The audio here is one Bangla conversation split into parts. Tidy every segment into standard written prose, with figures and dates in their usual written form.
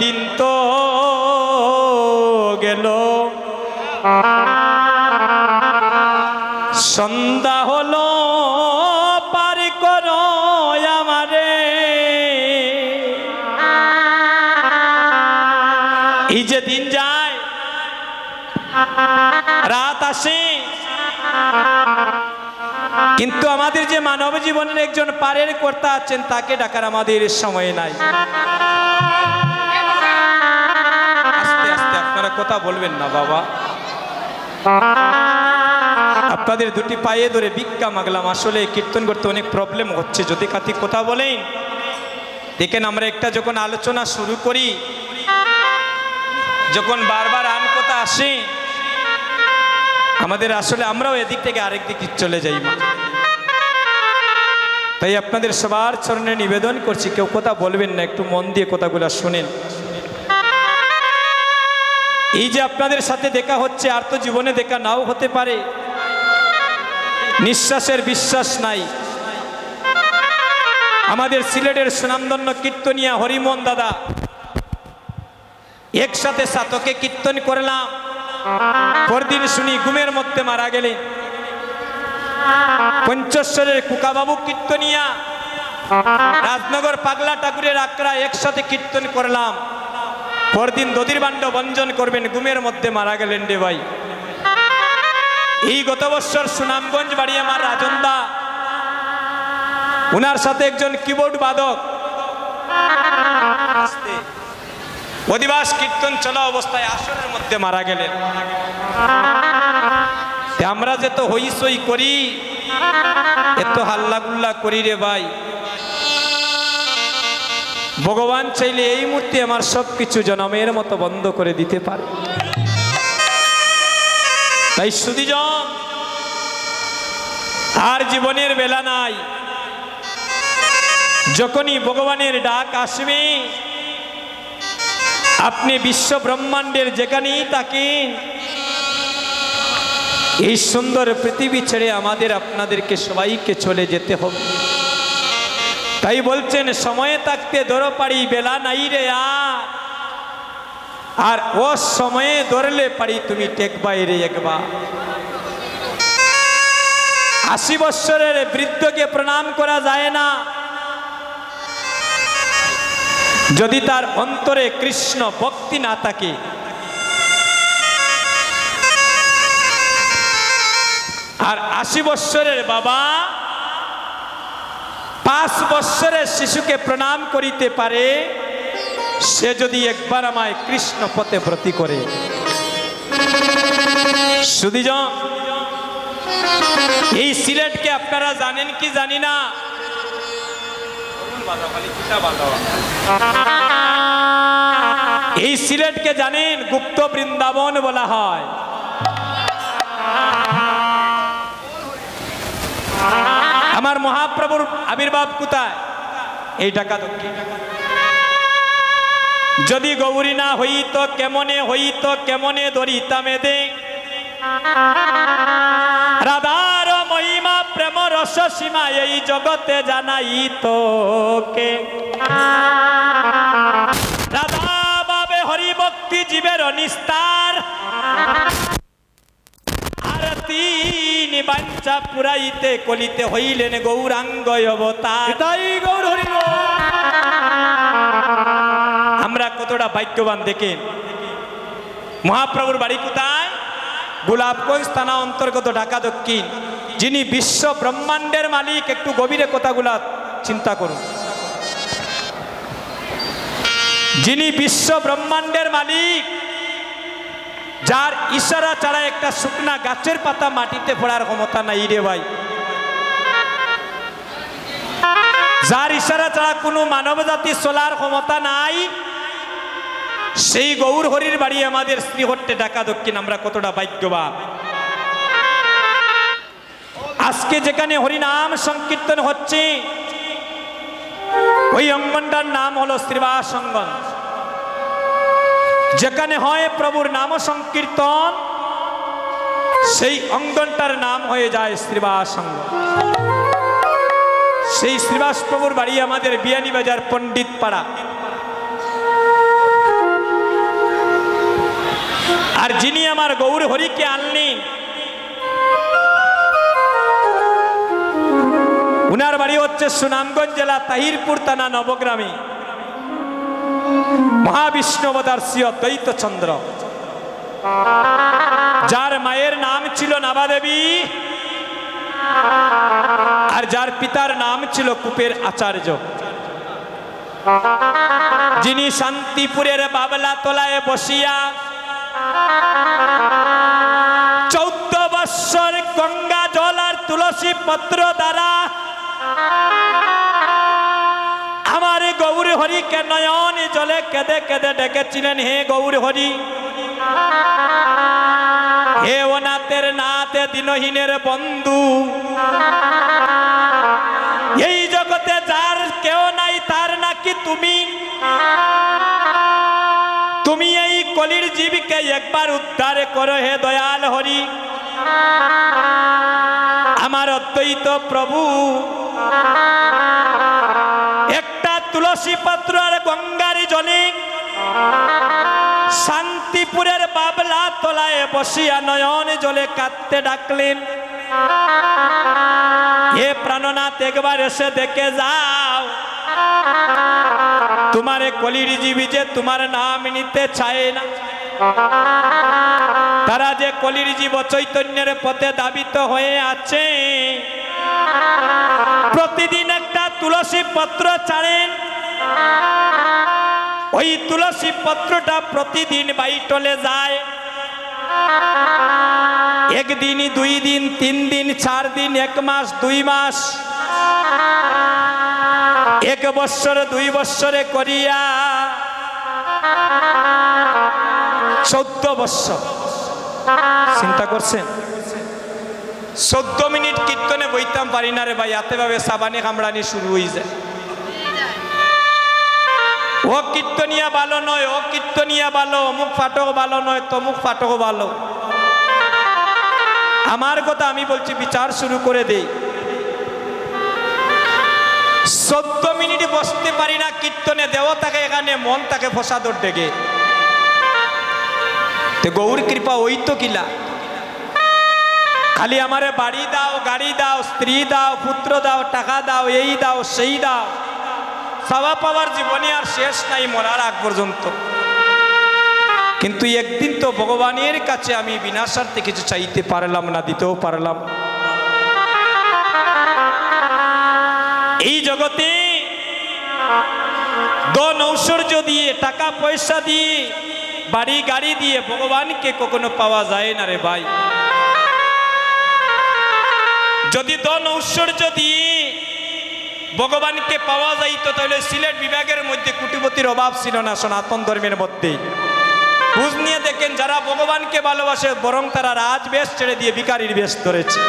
দিন তো গেল, সন্ধ্যা হলো, পার করো আমারে। এই যে দিন যায়, রাত আসে, কিন্তু আমাদের যে মানব জীবনের একজন পারের কর্তা আছেন, তাকে ডাকার আমাদের সময় নাই। আস্তে আস্তে আপনারা কথা বলবেন না বাবা, আপনাদের দুটি পায়ে ধরে ভিক্ষা মাগলাম। আসলে কীর্তন করতে অনেক প্রবলেম হচ্ছে, যদি কাতি কথা বলেন। দেখেন, আমরা একটা যখন আলোচনা শুরু করি, যখন বারবার আন কথা আসে, আমাদের আসলে আমরাও এদিক থেকে আরেক দিকে চলে যাই। তাই আপনাদের সবার চরণে নিবেদন করছি, কেউ কথা বলবেন না, একটু মন দিয়ে কথাগুলো শুনেন। এই যে আপনাদের সাথে দেখা হচ্ছে, আর তো জীবনে দেখা নাও হতে পারে, নিঃশ্বাসের বিশ্বাস নাই। আমাদের সিলেটের সুনামধন্য কীর্তনিয়া হরিমোহন দাদা একসাথে সাতকে কীর্তন করলাম, পরদিন শুনি ঘুমের মধ্যে মারা গেলেন। পঞ্চেশ্বরের কুকাবাবু কীর্তনিয়া, রাজনগর পাগলা ঠাকুরের আকড়া একসাথে কীর্তন করলাম, পরদিন দধির বান্ড বঞ্জন করবেন, ঘুমের মধ্যে মারা গেলেন রে ভাই। এই গত বছর সুনামগঞ্জ বাড়ি আমার রাজনদা, উনার সাথে একজন কিবোর্ড বাদক অধিবাস কীর্তন চলা অবস্থায় আসরের মধ্যে মারা গেলেন। আমরা যে তো হইসই করি, এত হাল্লাগুল্লা করি রে ভাই, ভগবান চাইলে এই মুহূর্তে আমার সবকিছু জনমের মতো বন্ধ করে দিতে পারে। তাই সুধীজন, আর জীবনের বেলা নাই। যখনই ভগবানের ডাক আসবে, আপনি বিশ্ব ব্রহ্মাণ্ডের যেখানেই থাকেন, এই সুন্দর পৃথিবী ছেড়ে আমাদের আপনাদেরকে সবাইকে চলে যেতে হবে। তাই বলছেন, সময়ে থাকতে ধরো পারি, বেলা নাই রে আর ও সময়ে ধরলে পারি, তুমি টেকবাই রে একবার। 80 বৎসরের বৃদ্ধকে প্রণাম করা যায় না যদি তার অন্তরে কৃষ্ণ ভক্তি না থাকে। আর 80 বৎসরের বাবা 5 বৎসরের শিশুকে প্রণাম করিতে পারে, সে যদি একবার আমায় কৃষ্ণ পথে ব্রতী করে। সুধীজন, এই সিলেটকে আপনারা জানেন কি জানি না, এই সিলেটকে জানেন গুপ্ত বৃন্দাবন বলা হয়। আমার মহাপ্রভুর আবির্ভাব কোথায়? এই টাকা যদি গৌরী না হইত কেমনে ধরিতাম এদে, রাধার মহিমা প্রেম রস সীমা এই জগতে জানাইত কে। রাধা বাবে হরি ভক্তি জীবের নিস্তার, আরতি নিবাঞ্চা পুরাইতে কলিতে হইলেন গৌরাঙ্গ অবতার। তাই গৌর হরি। আমরা কতটা ভাগ্যবান দেখেন, মহাপ্রভুর বাড়ি কোথায়? গোলাপগঞ্জ থানা অন্তর্গত ঢাকা দক্ষিণ। যিনি বিশ্ব ব্রহ্মাণ্ডের মালিক, একটু গভীরে কথাগুলা চিন্তা করুন। যিনি বিশ্ব ব্রহ্মাণ্ডের মালিক, যার ইশারা ছাড়া একটা শুকনা গাছের পাতা মাটিতে পড়ার ক্ষমতা নাই রে ভাই, যার ইশারা ছাড়া কোনো মানব জাতি চলার ক্ষমতা নাই, সেই গৌর হরির বাড়ি আমাদের শ্রীহট্টে ঢাকা দক্ষিণ। আমরা কতটা ভাগ্যবান। আজকে যেখানে হরিনাম সংকীর্তন হচ্ছে, ওই অঙ্গনটার নাম হলো শ্রীবাস অঙ্গন। যেখানে হয় প্রভুর নাম সংকীর্তন, সেই অঙ্গনটার নাম হয়ে যায় শ্রীবাস অঙ্গন। সেই শ্রীবাস প্রভুর বাড়ি আমাদের বিয়ানীবাজার পণ্ডিত পাড়া। আর যিনি আমার গৌর হরিকে আনলেন উনার বাড়ি হচ্ছে সুনামগঞ্জ জেলা তাহিরপুর থানা নবগ্রামে মহাবিষ্ণুবদার শ্রী অদ্বৈত চন্দ্র, যার মায়ের নাম ছিল নাবাদেবী আর যার পিতার নাম ছিল কুপের আচার্য, যিনি শান্তিপুরের বাবলা তলায় বসিয়া 14 বৎসর গঙ্গা জল আর তুলসী পত্র দ্বারা আমার গৌর হরিকে নয়ন জলে কেঁদে কেঁদে ডেকেছিলেন, হে গৌর হরি, হে অনাথের নাথ দিনহীনের বন্ধু, এই জগতে যার কেউ নাই তার নাকি তুমি, তুমি এই কলির জীবকে একবার উদ্ধার করো হে দয়াল হরি। আমার অদ্বৈত প্রভু একটা তুলসী পত্র আর গঙ্গার জলে শান্তিপুরের বাবলা তলায় বসিয়া নয়ন জলে কাঁদতে ডাকলেন, হে প্রাণনাথ একবার এসে দেখে যাও, তোমার কলির জীবী যে তোমার নাম নিতে চায় না, তারা যে কলির জীব চৈতন্যের পথে দাবিত হয়ে আছে, প্রতিদিন একটা তুলসী পত্র ছাড়েন, ওই তুলসী পত্রটা প্রতিদিন বাইটলে যায়, একদিন 2 দিন 3 দিন 4 দিন 1 মাস 2 মাস 1 বৎসর 2 বৎসরে করিয়া 14 বৎসর। চিন্তা করছেন 14 মিনিট কীর্তনে বইতাম পারি না রে ভাই, এতে ভাবে সাবানে কামড়ানি শুরু হয়ে যায়। ও কীর্তনিয়া ভালো নয়, ও কীর্তনিয়া ভালো, অমুক ফাটক ভালো নয়, তমুক ফাটক ভালো। আমার কথা আমি বলছি, বিচার শুরু করে দেই। 14 মিনিট বসতে পারি না কীর্তনে, দেবতাকে এখানে মন তাকে ফসাদর ডেকে, গৌর কৃপা ওই তো কিলা, খালি আমারে বাড়ি দাও, গাড়ি দাও, স্ত্রী দাও, পুত্র দাও, টাকা দাও, এই দাও সেই দাও, চাওয়া পাওয়ার জীবনে আর শেষ নাই মরার আগ পর্যন্ত। কিন্তু একদিন তো ভগবানের কাছে আমি বিনা স্বার্থে কিছু চাইতে পারলাম না, দিতেও পারলাম। এই জগতে ধন ঐশ্বর্য দিয়ে, টাকা পয়সা দিয়ে, বাড়ি গাড়ি দিয়ে ভগবানকে কখনো পাওয়া যায় না রে ভাই। যদি ধন ঐশ্বর্য দিয়ে ভগবানকে পাওয়া যাইতো তাহলে সিলেট বিভাগের মধ্যে কোটিপতির অভাব ছিল না সনাতন ধর্মের মধ্যে। বুঝ নিয়ে দেখেন, যারা ভগবানকে ভালোবাসে বরং তারা রাজবেশ ছেড়ে দিয়ে ভিখারির বেশ ধরেছে।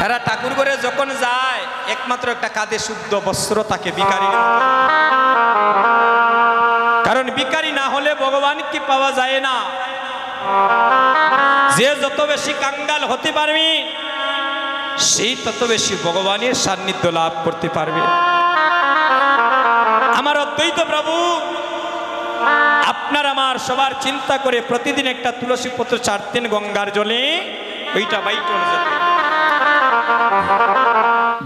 তারা ঠাকুর ঘরে যখন যায় একমাত্র একটা কাঁধে শুদ্ধ বস্ত্র থাকে ভিখারির, কারণ ভিখারি না হলে ভগবানকে পাওয়া যায় না। যে যত বেশি কাঙ্গাল হতে পারবে সেই তত বেশি ভগবানের সান্নিধ্য লাভ করতে পারবে। আমার অদ্বৈত প্রভু আপনার আমার সবার চিন্তা করে প্রতিদিন একটা তুলসী পত্র ছাড়তেন গঙ্গার জলে, ওইটা বাইটল যেত।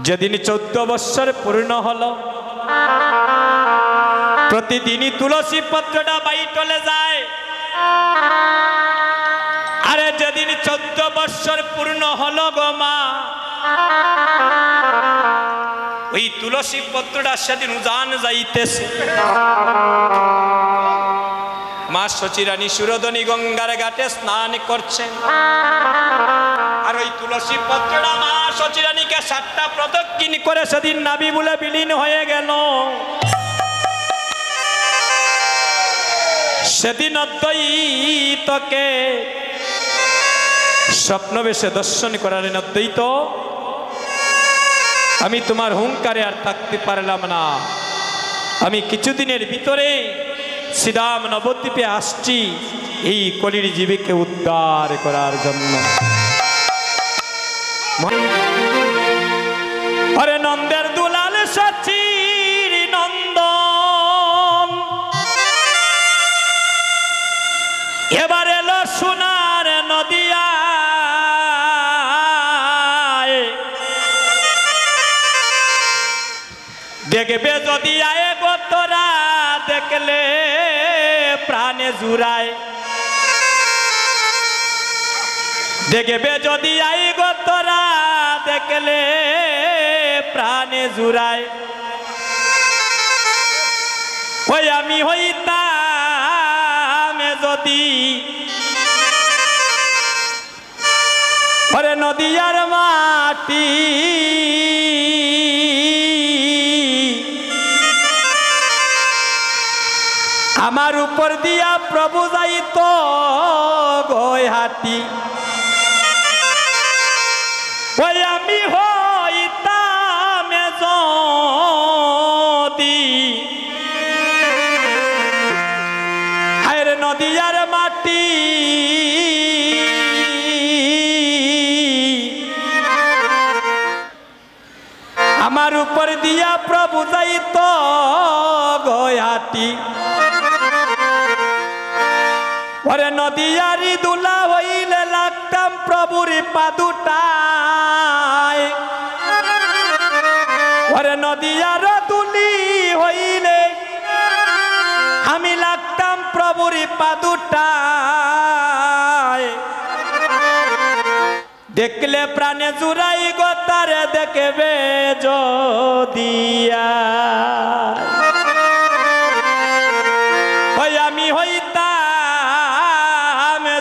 যেদিন 14 বৎসর পূর্ণ হলো, প্রতিদিনই তুলসী পত্রটা বাইটলে যায়। আরে যেদিন 14 বৎসর পূর্ণ হলো গো মা, ওই তুলসী পত্রটা সেদিন উজান যাইতেছে। মা শচীরানী সুরধনী গঙ্গার ঘাটে স্নান করছেন, আর ওই তুলসী পত্রটা মা শচীরানীকে 7টা প্রদক্ষিণ করে সেদিন নাভি বলে বিলীন হয়ে গেল। সেদিন অদ্বৈতকে স্বপ্ন বেশে দর্শন করালেন। অদ্বৈত, আমি তোমার হুঙ্কারে আর থাকতে পারলাম না, আমি কিছুদিনের ভিতরে শ্রীরাম নবদ্বীপে আসছি এই কলির জীবীকে উদ্ধার করার জন্য। আরে নন্দের দুলাল সচির নন্দন, দেখবে যদি আয়ে গো তোরা দেখলে প্রাণে জুড়ায় দেখবে যদি আয়ে গো তোরা দেখলে প্রাণে জুড়ায় ওই আমি হইতাম যদি ওরে নদিয়ার মাটি আমার উপর দিয়া প্রভু যাইত গয়হাটি ওই আমি হইতাম যদি আরে নদিয়ার মাটি আমার উপর দিয়া প্রভু যাইত গয়াটি ওরে নদিয়ারি দুলা হইলে লাগতাম প্রভুর পাদুটায় ওরে নদিয়ার দুলি হইলে আমি লাগতাম প্রভুর পাদুটায় দেখলে প্রাণে জুড়াই গো তারে দেখবে যদিয়া ওই আমি হইতাম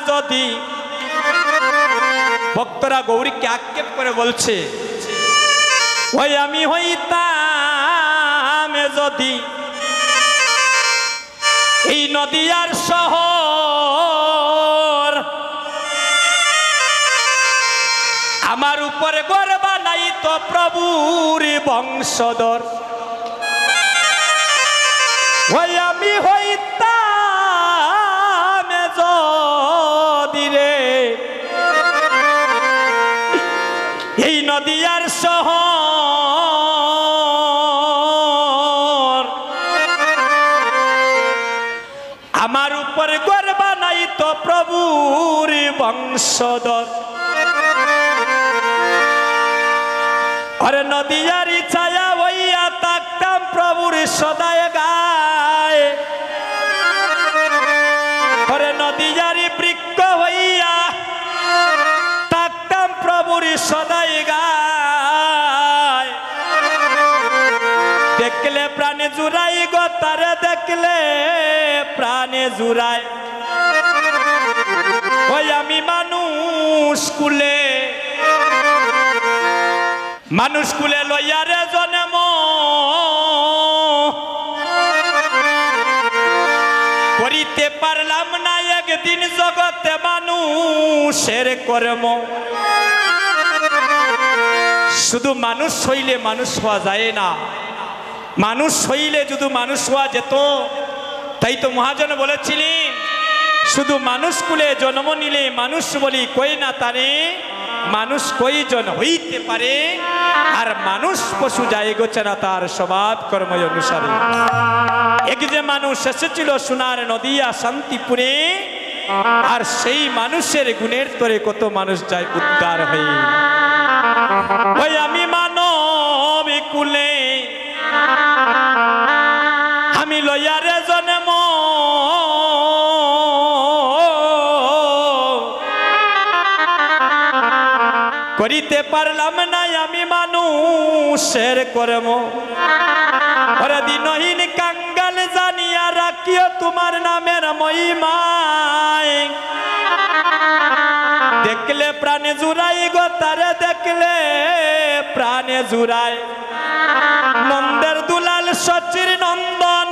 যদি ভক্তরা গৌরীকে আক্ষেপ করে বলছে ওই আমি হইতাম যদি এই নদিয়ার শহর আমার উপরে গর্ব নাই তো প্রভুর বংশধর ওই আমি হইতাম যদি রে এই নদিয়ার শহর আমার উপরে গর্ব নাই তো প্রভুর বংশধর আরে নদিয়ারি ছায়া হইয়া থাকতাম প্রভুর সদায় গায় আরে নদিয়ারি বৃক্ষ হইয়া থাকতাম প্রভুর সদায় গায় দেখলে প্রাণে জুড়াই গো তারে দেখলে প্রাণে জুড়ায় ওই আমি মানুষ কুলে লইয়ারে জন্ম করিতে পারলাম না একদিন জগতে মানুষের কর্ম শুধু মানুষ হইলে মানুষ হওয়া যায় না মানুষ হইলে যদি মানুষ হওয়া যেত তাই তো মহাজন বলেছিলেন শুধু মানুষ কুলে জন্ম নিলে মানুষ বলি কই না তারে মানুষ কয়জন হইতে পারে আর মানুষ পশু যায় গোছে না তার স্বভাব কর্ম অনুসারে এক যে মানুষ এসেছিল সোনার নদিয়া শান্তিপুরে আর সেই মানুষের গুণের তরে কত মানুষ যায় উদ্ধার হয়ে ওই আমি মানব কুলে আমি লইয়ারে জন্ম করিতে পারলাম না আমি মানুষের কর্ম ওরে দিনহীন কাঙ্গাল জানিয়া রাখিও তোমার নামের মহিমায় দেখলে প্রাণে জুড়াই গো তারে দেখলে প্রাণে জুড়ায় নন্দের দুলাল সচির নন্দন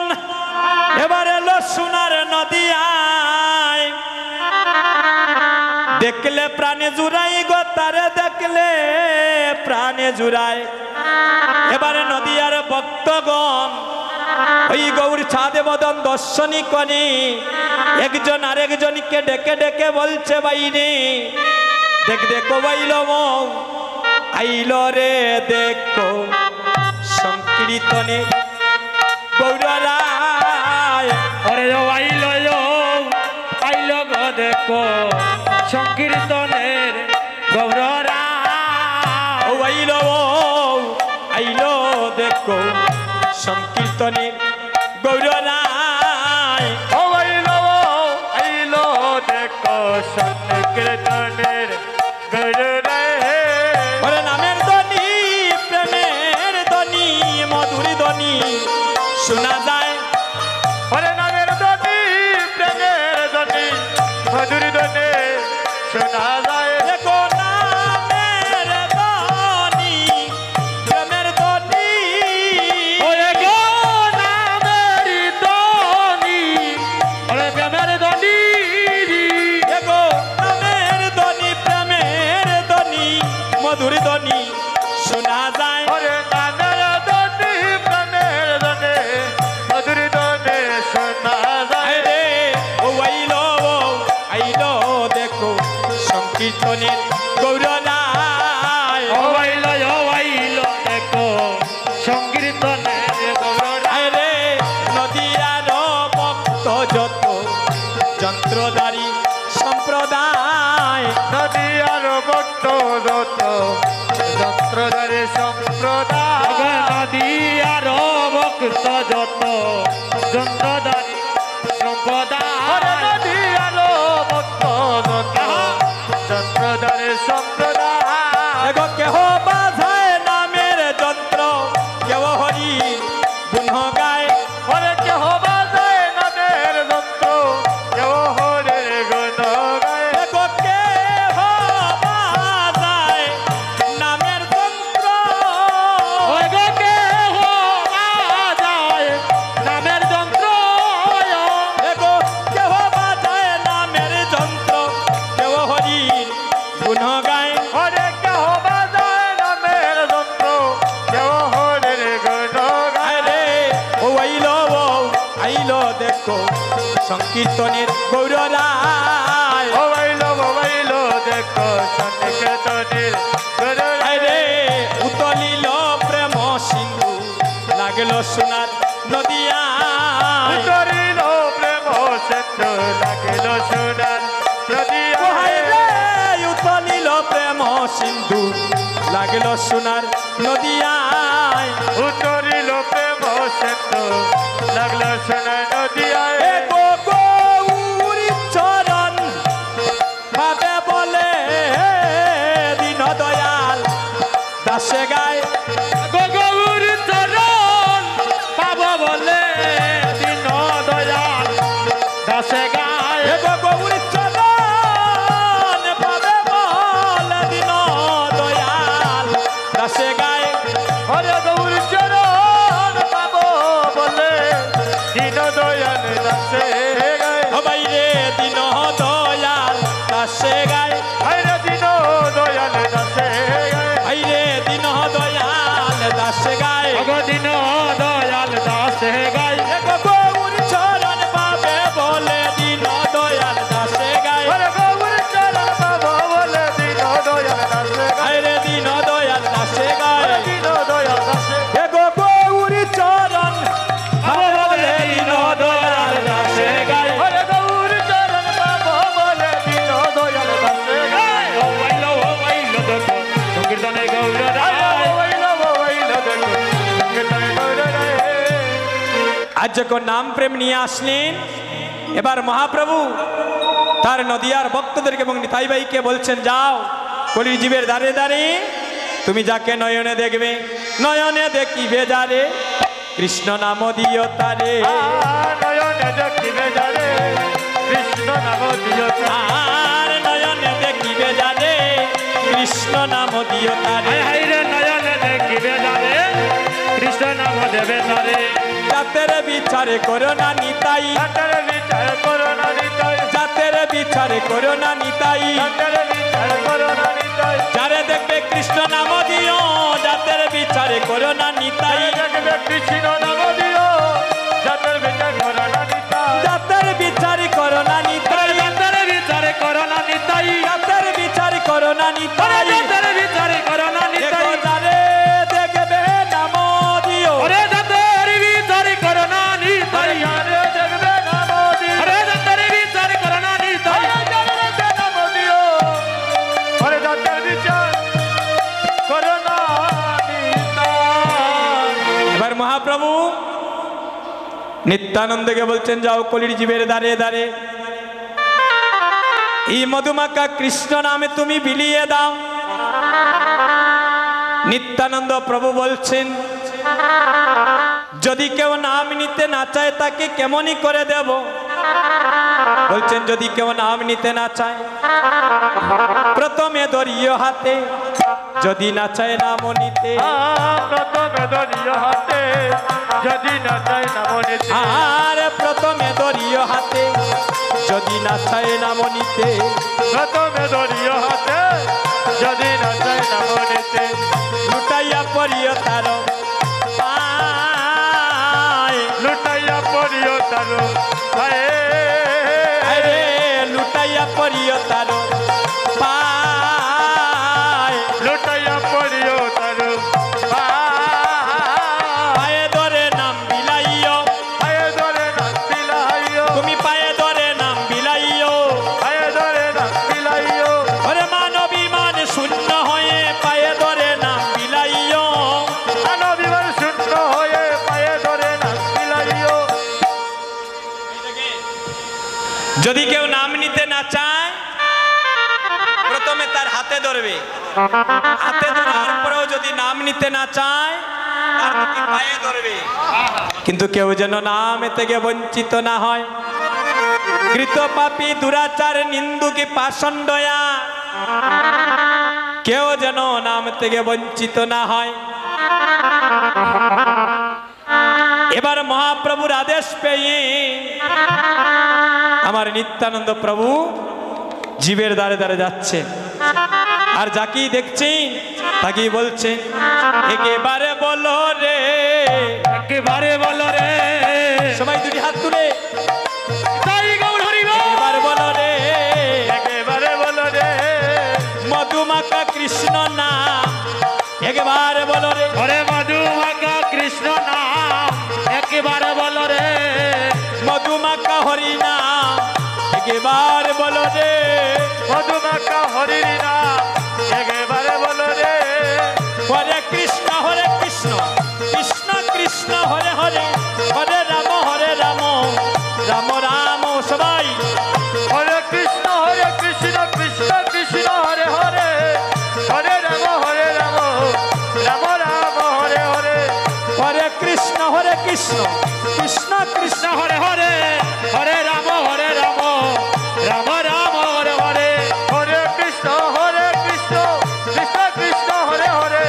এবার এলো সোনার নদিয়ায় দেখলে প্রাণে জুড়াই গো তারে দেখলে প্রাণে জুড়ায় এবারে নদিয়ার ভক্তগণ ওই গৌর ছাদে বদন দর্শনী করি একজন আরেকজনকে ডেকে ডেকে বলছে বাইরে দেখ দেখো বাইল আইল রে দেখো সংকীর্তনে গৌরায় ওরে আইল আইল গো দেখো সংকীর্তনের গৌরায় আইল দেখো সংকীর্তনের গৌররায় ও আইলো দেখো সংকীর্তনের গৌররায় ওরে নামের ধ্বনি প্রেমের ধ্বনি মধুর ধ্বনি শোনা যায় ওরে নামের ধ্বনি প্রেমের ধ্বনি মধুর ধ্বনি শোনা যায় দেখো নামের ধ্বনি প্রেমের ধ্বনি ওরে গো নামের ধ্বনি ওরে প্রেমের ধ্বনি দেখো নামের ধ্বনি প্রেমের ধ্বনি মধুর ধ্বনি শোনা যায় ওরে নামের ধ্বনি প্রেমের ধ্বনি মধুর ধ্বনি শোনা যায় রে ও আইলো দেখো সংকীর্তনের গৌররায় ও আইলো দেখো সংকীর্তনের গৌররায় রে নদিয়ার ভক্ত যত যন্ত্রধারী সম্প্রদায় নদিয়ার ভক্ত যত যন্ত্রধারী সম্প্রদায় নদিয়ার ভক্ত যত যন্ত্রধারী সম্প্রদায় নদিয়ার ভক্ত যত যন্ত্রধারী সম্প্রদায় দেখো কেহ বাজায় নামের যন্ত্র কেহ হরি গুণ গায় ওরে কেহ বাজায় নামের যন্ত্র কেহ হরে গুণ গায় দেখো কেহ বাজায় নামের যন্ত্র ওই গো কেহ বাজায় নামের যন্ত্র দেখো কেহ বাজায় নামের যন্ত্র কেহ হরি গুণ গায় ওরে কেহ বাজায় নামের যন্ত্র কেহ হরে গুণ গায় রে ও আইলো দেখো সংকীর্তনের গৌররায় ও আইলো দেখো সংকীর্তনের গৌররায় রে উতলিল প্রেম সিন্ধু লাগলো সোনার নদিয়ায় উতরিল প্রেম সেতু লাগিল সোনার কোহায় নদিয়ায় রে উতলিল প্রেম সিন্ধু লাগলো সোনার নদিয়ায় উতরিল প্রেম সেতু লাগলো সোনার নদিয়ায় এ গো গৌরী চরণ ভাবে বলে দিন দয়াল দাসে গায় গৌর চরণ পাব বলে দিন দয়াল দাসে গায় এ গো গৌরী চরণ ভাবে বলে দিন দয়াল দাসে গায় হরে গৌর চরণ পাব বলে দিন দয়াল দাসে গায় সবাই রে দিন দয়াল দাসে গায় হরে দিন দয়াল দাসে গায় আইরে দিন দয়াল দাসে গায় দিন দয়াল দাসে গায় এ গো গৌরী চরণ পাবে বলে দিন দয়াল দাসে গায় হরে গৌর চরণ পাব বলে দিন দয়াল দাসে গায় আইরে দিন দয়াল দাসে গায় হরে দিন দয়াল দাসে এ গো গৌরী চরণ পাবে বলে দিন দয়াল দাসে গায় হরে গৌর চরণ পাব বলে দিন দয়াল দাসে গায় ও আইলো দেখো সংকীর্তনে গৌররায় আজ যখন নাম প্রেম নিয়ে আসলেন এবার মহাপ্রভু তার নদিয়ার ভক্তদেরকে এবং নিতাই ভাইকে বলছেন যাও কলিজীবের দ্বারে দ্বারে তুমি যাকে নয়নে দেখবে নয়নে দেখিবে যারে কৃষ্ণ নাম দিও তারে নয়নে দেখিবে যারে কৃষ্ণ নাম দিও আর নয়নে দেখিবে যারে কৃষ্ণ নাম দিও তারে হাইরে নয়নে দেখিবে যারে কৃষ্ণ নাম দেবে তারে জাতের বিচারে করো না নিতাই জাতের বিচার করো না নিতাই জাতের বিচারে করো না নিতাই জাতের বিচার করো না নিতাই যারে দেখবে কৃষ্ণ নাম দিও জাতের বিচারে করো না নিতাই দেখবে কৃষ্ণ নাম দিও জাতের বিচার করো না নিতাই জাতের বিচারি করো না নিতাই জাতের বিচার করো না নিতাই জাতের বিচারি করো না নিতাই জাতের বিচার করো না নিতাই দেখো যারে দেখবে নাম দিও ওরে জাতের বিচার করো না নিতাই আরে দেখবে নাম দিও ওরে জাতের বিচার করো না নিতাই নাম দিও ওরে জাতের বিচার করো না নিতাই এবার মহাপ্রভু নিত্যানন্দকে বলছেন যাও কলির জীবের দ্বারে দ্বারে এই মধুমাখা কৃষ্ণ নামে তুমি বিলিয়ে দাও। নিত্যানন্দ প্রভু বলছেন যদি কেউ নাম নিতে না চায় তাকে কেমনই করে দেব। বলছেন যদি কেউ নাম নিতে না চায় প্রথমে ধরিও হাতে, যদি না চায় নাম নিতে প্রথমে ধরিও হাতে, যদি না চায় নাম নিতে। আর প্রথমে ধরিও হাতে, যদি না চায় নাম নিতে। প্রথমে ধরিও হাতে, যদি না চায় নাম নিতে। লুটাইয়া পড়িও তার পায়, লুটাইয়া পড়িও তার পায়ে। আরে লুটাইয়া পড়িও তার পায়, লুটাইয়া পড়িও তার পায়ে ধরে নাম বিলাইও, পায়ে ধরে নাম বিলাইও। তুমি পায়ে ধরে নাম বিলাইও। পায়ে ধরে নাম বিলাইও। ওরে মানবিমান শূন্য হয়ে পায়ে ধরে নাম বিলাইও। মানবিমান শূন্য হয়ে পায়ে ধরে নাম বিলাইও। যদি কেউ নাম নিতে না চায় প্রথমে তার হাতে ধরবে, হাতে ধরার পরেও যদি নাম নিতে না চায় তার পায়ে ধরবে। কিন্তু কেউ যেন নাম থেকে বঞ্চিত না হয়। কৃত পাপী দুরাচার নিন্দুকি পাষণ্ডয়া, কেউ যেন নাম থেকে বঞ্চিত না হয়। এবার মহাপ্রভুর আদেশ পেয়ে আমার নিত্যানন্দ প্রভু জীবের দ্বারে দ্বারে যাচ্ছে। আর যাকেই দেখছেন তাকেই বলছেন একেবারে বলো রে, একেবারে বলো রে। সবাই দুটি হাত তুলে তাই গৌর হরি বল। একেবারে বলো রে, একেবারে বলো রে। মধুমাখা কৃষ্ণ নাম একেবারে বলো রে। ওরে মধুমাখা কৃষ্ণ নাম একেবারে বলো রে। মধুমাখা হরি নাম একেবারে বলো রে। মধুমাখা হরির নাম একেবারে বলো রে। হরে কৃষ্ণ কৃষ্ণ কৃষ্ণ হরে হরে, হরে রাম রাম রাম। সবাই হরে কৃষ্ণ কৃষ্ণ কৃষ্ণ হরে হরে, হরে রাম রাম রাম হরে হরে। হরে কৃষ্ণ কৃষ্ণ কৃষ্ণ হরে হরে, হরে রাম রাম রাম হরে হরে। হরে কৃষ্ণ কৃষ্ণ কৃষ্ণ হরে হরে,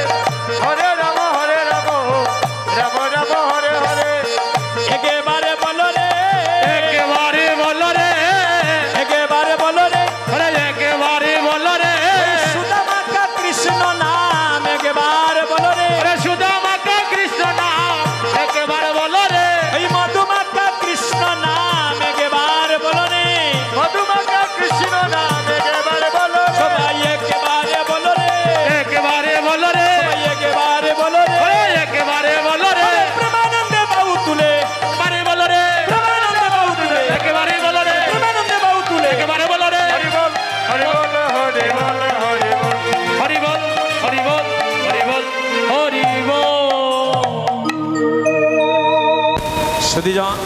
হরে রাম রাম রাম হরে হরে। একেবারে বলো রে, একেবারে বলো রে। একেবারে বলো রে। হরে একেবারে বলো রে। সুদামাখা কৃষ্ণ নাম একেবারে বলো রে। হরে সুদামাখা কৃষ্ণ নাম একেবারে বলো রে। এই মধুমাখা কৃষ্ণ নাম একেবারে বলো রে। মধুমাখা কৃষ্ণ নাম একেবারে বলো রে। সবাই একেবারে বলো রে, একেবারে বলো রে। সবাই একেবারে বলো রে। হরে একেবারে বলো রে। প্রেমানন্দে বাউ তুলে, একেবারে বলো রে। প্রেমানন্দে বাউ তুলে, একেবারে বলো রে। প্রেমানন্দে বাউ তুলে। একেবারে বলো রে। হরি বল হরি বল হরি বল হরি বল হরি বল হরি বল হরি বল হরি বল। সুধীজন